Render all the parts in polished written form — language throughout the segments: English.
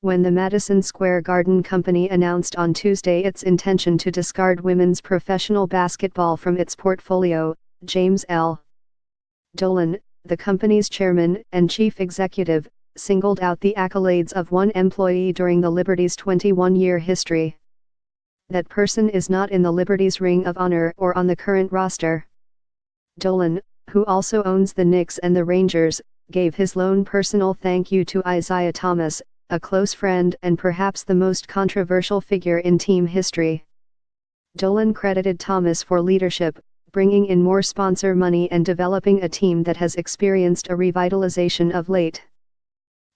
when the Madison Square Garden Company announced on Tuesday its intention to discard women's professional basketball from its portfolio. James L. Dolan, the company's chairman and chief executive, singled out the accolades of one employee during the Liberty's 21-year history. That person is not in the Liberty's Ring of Honor or on the current roster. Dolan, who also owns the Knicks and the Rangers, gave his lone personal thank you to Isiah Thomas, a close friend and perhaps the most controversial figure in team history. Dolan credited Thomas for leadership, bringing in more sponsor money and developing a team that has experienced a revitalization of late.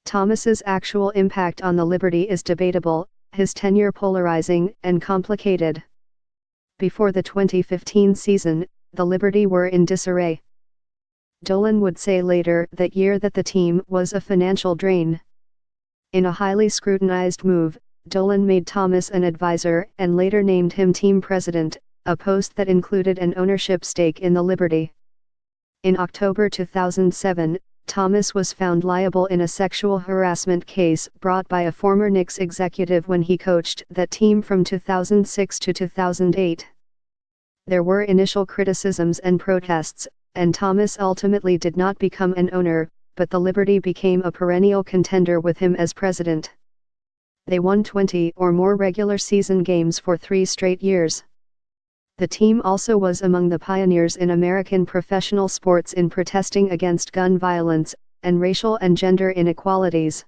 Thomas's actual impact on the Liberty is debatable, his tenure polarizing and complicated. Before the 2015 season, the Liberty were in disarray. Dolan would say later that year that the team was a financial drain. In a highly scrutinized move, Dolan made Thomas an advisor and later named him team president, a post that included an ownership stake in the Liberty. In October 2007, Thomas was found liable in a sexual harassment case brought by a former Knicks executive when he coached that team from 2006 to 2008. There were initial criticisms and protests, and Thomas ultimately did not become an owner, but the Liberty became a perennial contender with him as president. They won 20 or more regular season games for 3 straight years. The team also was among the pioneers in American professional sports in protesting against gun violence and racial and gender inequalities.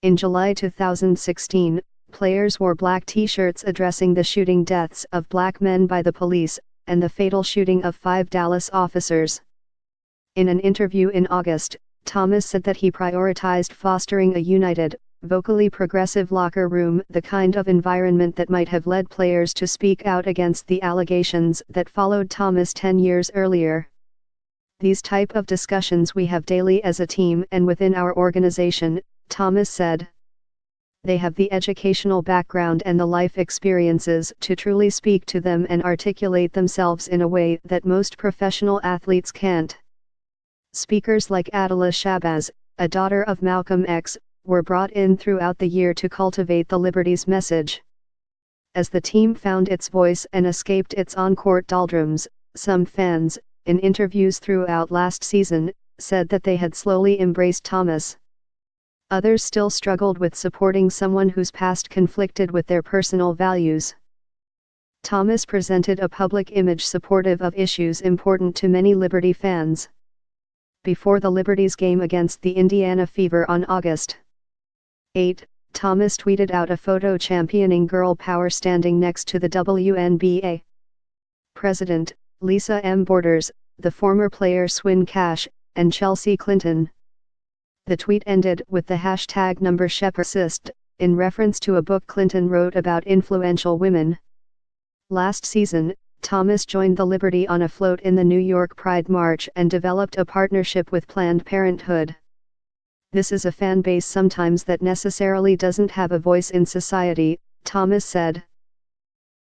In July 2016, players wore black T-shirts addressing the shooting deaths of black men by the police, and the fatal shooting of 5 Dallas officers. In an interview in August, Thomas said that he prioritized fostering a united, vocally progressive locker room, the kind of environment that might have led players to speak out against the allegations that followed Thomas 10 years earlier. These type of discussions we have daily as a team and within our organization, Thomas said. They have the educational background and the life experiences to truly speak to them and articulate themselves in a way that most professional athletes can't. Speakers like Adila Shabazz, a daughter of Malcolm X, were brought in throughout the year to cultivate the Liberty's message. As the team found its voice and escaped its on-court doldrums, some fans, in interviews throughout last season, said that they had slowly embraced Thomas. Others still struggled with supporting someone whose past conflicted with their personal values. Thomas presented a public image supportive of issues important to many Liberty fans. Before the Liberty's game against the Indiana Fever on August 8, Thomas tweeted out a photo championing girl power standing next to the WNBA president, Lisa M. Borders, the former player Swin Cash, and Chelsea Clinton. The tweet ended with the hashtag #ShepAssist, in reference to a book Clinton wrote about influential women. Last season, Thomas joined the Liberty on a float in the New York Pride March and developed a partnership with Planned Parenthood. This is a fan base sometimes that necessarily doesn't have a voice in society, Thomas said.